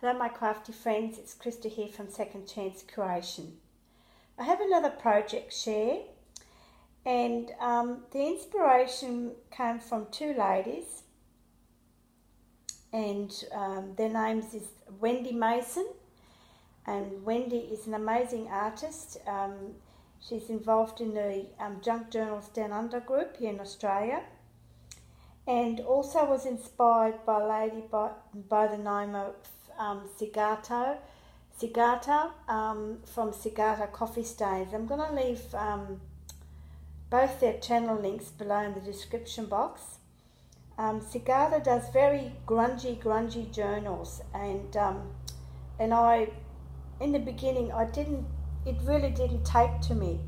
Hello my crafty friends, it's Krista here from Second Chance Creation. I have another project share, and the inspiration came from two ladies, and their names is Wendy Mason, and Wendy is an amazing artist. She's involved in the Junk Journals Down Under group here in Australia, and also was inspired by a lady by the name of Sigita from Sigita Coffee Stains. I'm going to leave both their channel links below in the description box. Sigita does very grungy journals, and I, in the beginning, it really didn't take to me,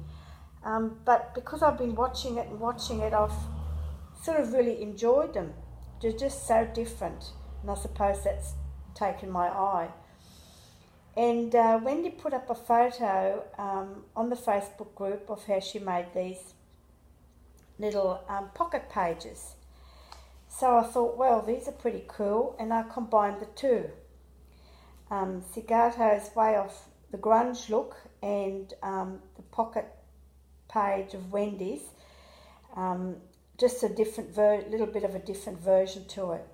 but because I've been watching it, I've sort of really enjoyed them. They're just so different, and I suppose that's taken my eye. And Wendy put up a photo on the Facebook group of how she made these little pocket pages. So I thought, well, these are pretty cool, and I combined the two. Sigato's way of the grunge look and the pocket page of Wendy's, just a different little bit of a different version to it.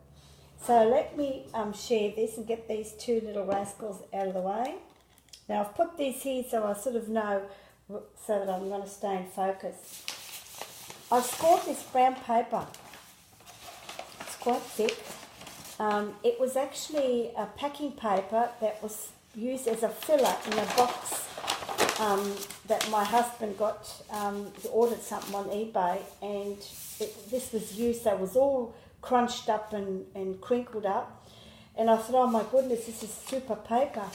So let me share this and get these two little rascals out of the way. Now I've put these here so I sort of know, so that I'm going to stay in focus. I've scored this brown paper. It's quite thick. It was actually a packing paper that was used as a filler in a box that my husband got. He ordered something on eBay, and this was used, so it was all crunched up and crinkled up, and I thought, oh my goodness, this is super paper.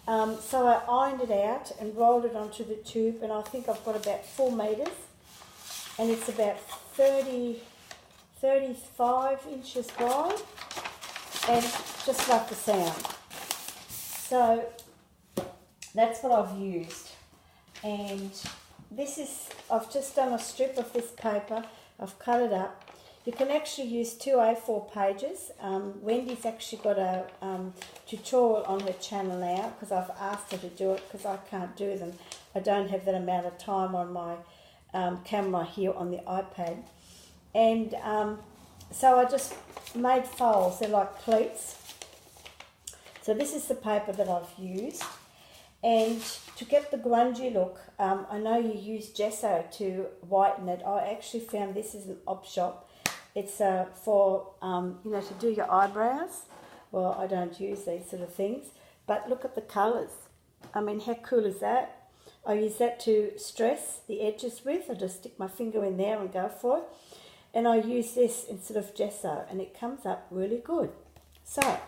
So I ironed it out and rolled it onto the tube, and I think I've got about 4 meters, and it's about 35 inches wide, and just love the sound. So that's what I've used, and this is, I've just done a strip of this paper. I've cut it up. You can actually use 2 A4 pages. Wendy's actually got a tutorial on her channel now, because I've asked her to do it because I can't do them. I don't have that amount of time on my camera here on the iPad. And so I just made folds. They're like pleats. So this is the paper that I've used. And to get the grungy look, I know you use gesso to whiten it. I actually found this is an op shop. It's for, to do your eyebrows. Well, I don't use these sort of things. But look at the colours. I mean, how cool is that? I use that to stress the edges with. I just stick my finger in there and go for it. And I use this instead of gesso, and it comes up really good. So,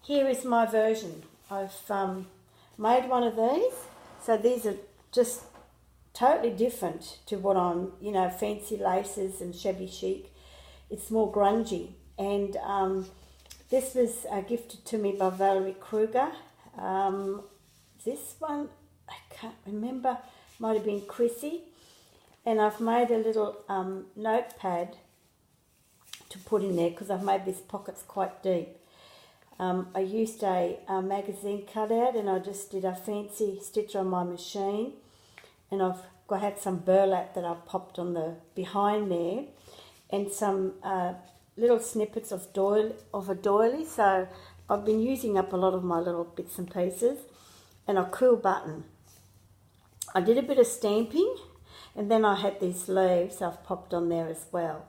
here is my version. I've made one of these. So these are just totally different to what I'm, fancy laces and shabby chic. It's more grungy. And this was gifted to me by Valerie Kruger. This one, I can't remember, might have been Chrissy. And I've made a little notepad to put in there, because I've made these pockets quite deep. I used a magazine cutout, and I just did a fancy stitch on my machine. And I had some burlap that I popped on the behind there, and some little snippets of a doily. So I've been using up a lot of my little bits and pieces, and a cool button. I did a bit of stamping, and then I had these leaves I've popped on there as well.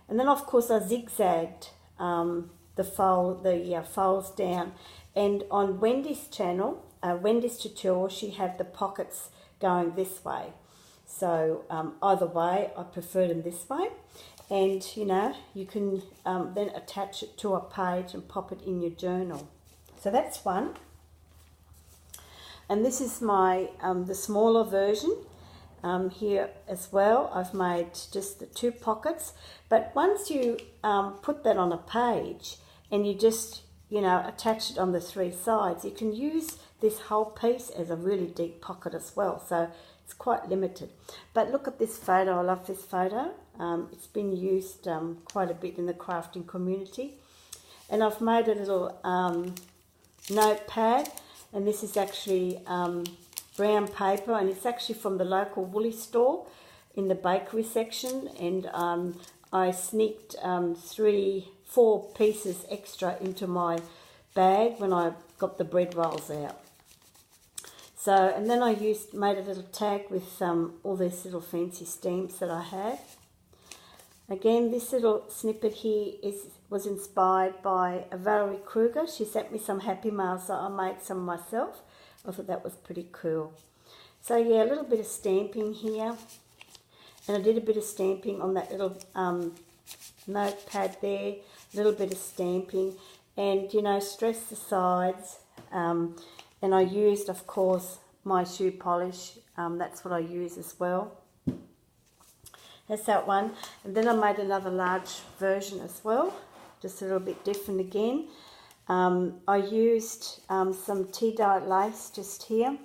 And then of course I zigzagged the folds down. And on Wendy's channel, Wendy's tutorial, she had the pockets going this way. So either way, I prefer them this way. And you can then attach it to a page and pop it in your journal. So that's one. And this is my the smaller version. Here as well, I've made just the 2 pockets. But once you put that on a page and you just attach it on the 3 sides, you can use this whole piece as a really deep pocket as well. So it's quite limited. But look at this photo. I love this photo. It's been used quite a bit in the crafting community. And I've made a little notepad, and this is actually brown paper, and it's actually from the local woolly store in the bakery section, and I sneaked 4 pieces extra into my bag when I got the bread rolls out. So, and then I made a little tag with all these little fancy stamps that I had. Again, this little snippet here was inspired by Valerie Kruger. She sent me some happy mail, so I made some myself. I thought that was pretty cool. So yeah, a little bit of stamping here. And I did a bit of stamping on that little notepad there. A little bit of stamping. And, you know, stress the sides. And I used, of course, my shoe polish. That's what I use as well. That's that one. And then I made another large version as well. Just a little bit different again. I used some tea-dyed lace just here.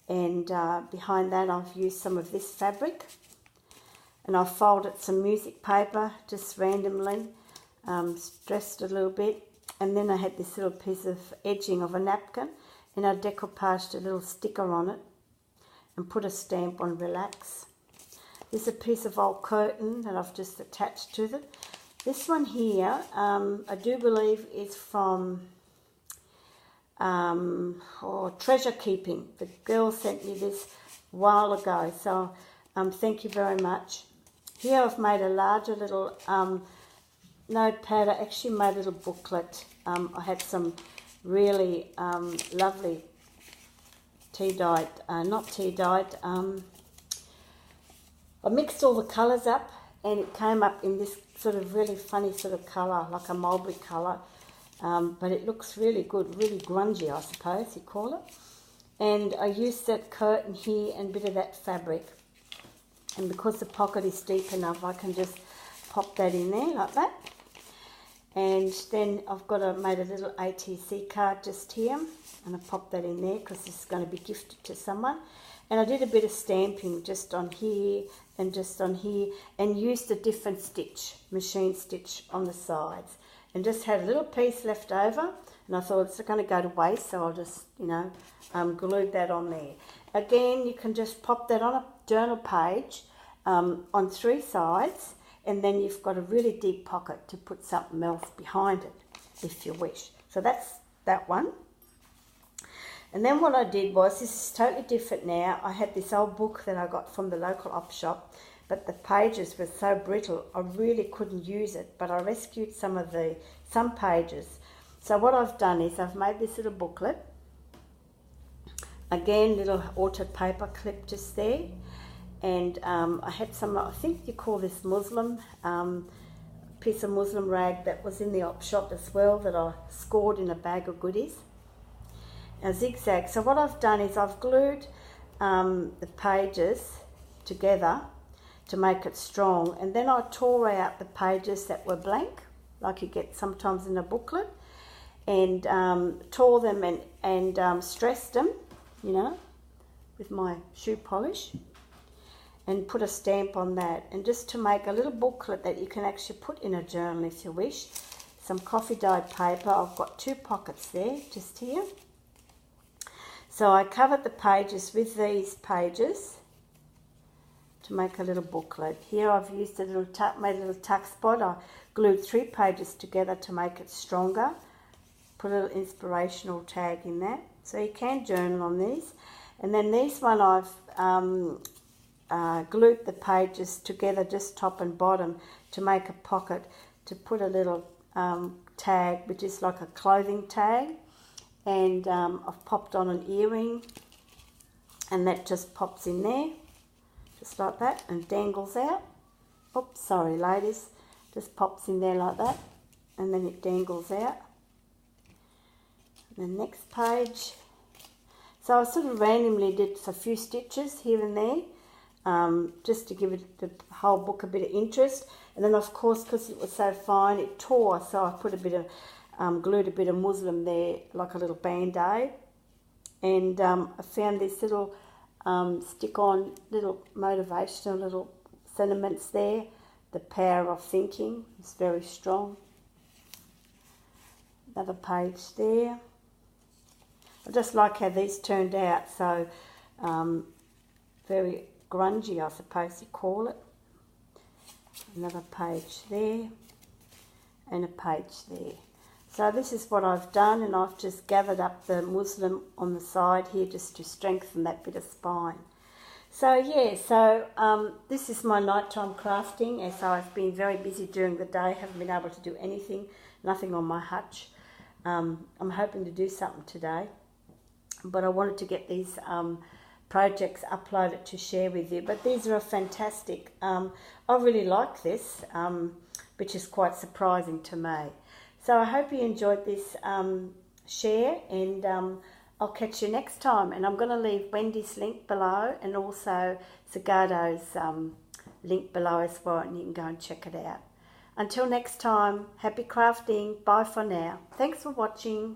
And behind that I've used some of this fabric. And I folded some music paper just randomly. Stressed a little bit. And then I had this little piece of edging of a napkin. And I decoupaged a little sticker on it. And put a stamp on relax. There's a piece of old curtain that I've just attached to it. This one here, I do believe is from treasure keeping. The girl sent me this a while ago, so thank you very much. Here I've made a larger little notepad. I actually made a little booklet. I had some really lovely tea-dyed, not tea-dyed, I mixed all the colours up, and it came up in this sort of really funny sort of colour, like a mulberry colour. But it looks really good, really grungy, I suppose you call it. And I used that curtain here and a bit of that fabric. And because the pocket is deep enough, I can just pop that in there like that. And then I've made a little ATC card just here. And I pop that in there because this is going to be gifted to someone. And I did a bit of stamping just on here and just on here, and used a different stitch, machine stitch on the sides, and just had a little piece left over, and I thought it's going to go to waste, so I'll just, you know, glued that on there. Again, you can just pop that on a journal page on 3 sides, and then you've got a really deep pocket to put something else behind it if you wish. So that's that one. And then what I did was, this is totally different now. I had this old book that I got from the local op shop, but the pages were so brittle, I really couldn't use it. But I rescued some pages. So what I've done is I've made this little booklet. Again, little altered paper clip just there. And I had some, I think you call this muslin, piece of muslin rag that was in the op shop as well, that I scored in a bag of goodies. A zigzag. So what I've done is I've glued the pages together to make it strong, and then I tore out the pages that were blank, like you get sometimes in a booklet, and tore them and stressed them, you know, with my shoe polish, and put a stamp on that, and just to make a little booklet that you can actually put in a journal if you wish. Some coffee dyed paper. I've got 2 pockets there just here. So I covered the pages with these pages to make a little booklet. Here I've used a little made a little tuck spot. I glued 3 pages together to make it stronger. Put a little inspirational tag in that. So you can journal on these. And then these one I've glued the pages together, just top and bottom, to make a pocket to put a little tag, which is like a clothing tag. And I've popped on an earring, and that just pops in there, just like that, and dangles out. Oops, sorry ladies, just pops in there like that, and then it dangles out. And the next page. So I sort of randomly did a few stitches here and there, just to give it the whole book a bit of interest. And then of course, because it was so fine, it tore, so I put a bit of glued a bit of muslin there, like a little band-aid. And I found this little stick-on little motivational little sentiments there. The power of thinking is very strong. Another page there. I just like how these turned out, so very grungy, I suppose you call it. Another page there and a page there. So this is what I've done, and I've just gathered up the muslin on the side here just to strengthen that bit of spine. So yeah, this is my nighttime crafting, as I've been very busy during the day, haven't been able to do anything, nothing on my hutch. I'm hoping to do something today, but I wanted to get these projects uploaded to share with you. But these are fantastic. I really like this, which is quite surprising to me. So I hope you enjoyed this share, and I'll catch you next time. And I'm going to leave Wendy's link below and also Sigato's link below as well, and you can go and check it out. Until next time, happy crafting. Bye for now. Thanks for watching.